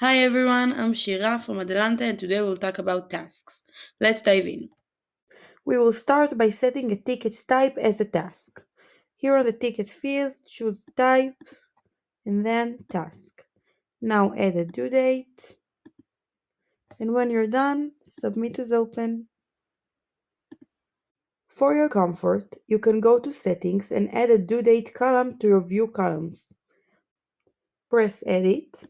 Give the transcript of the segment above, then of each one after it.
Hi everyone, I'm Shira from Adelante and today we'll talk about tasks. Let's dive in. We will start by setting a ticket type as a task. Here on the ticket field, choose type and then task. Now add a due date, and when you're done, submit as open. For your comfort, you can go to settings and add a due date column to your view columns. Press edit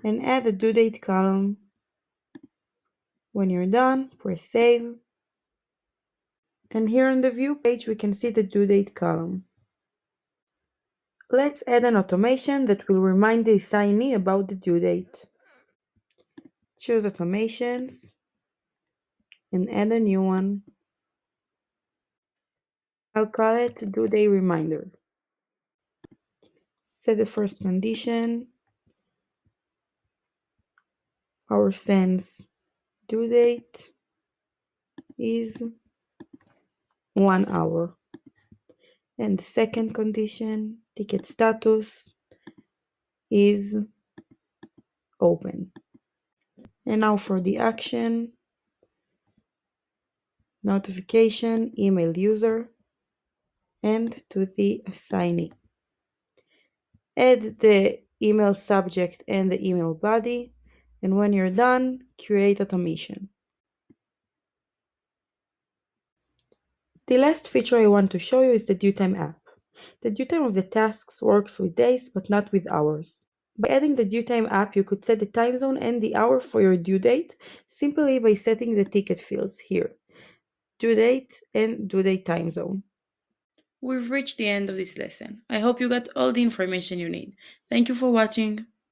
and add a due date column. When you're done, press save. And here on the view page, we can see the due date column. Let's add an automation that will remind the assignee about the due date. Choose automations and add a new one. I'll call it due date reminder. Set the first condition. Our sense due date is 1 hour. And the second condition, ticket status, is open. And now for the action, notification, email user, and to the assignee. Add the email subject and the email body, and when you're done, create automation. The last feature I want to show you is the due time app. The due time of the tasks works with days but not with hours. By adding the due time app, you could set the time zone and the hour for your due date simply by setting the ticket fields here, due date and due date time zone. We've reached the end of this lesson. I hope you got all the information you need. Thank you for watching.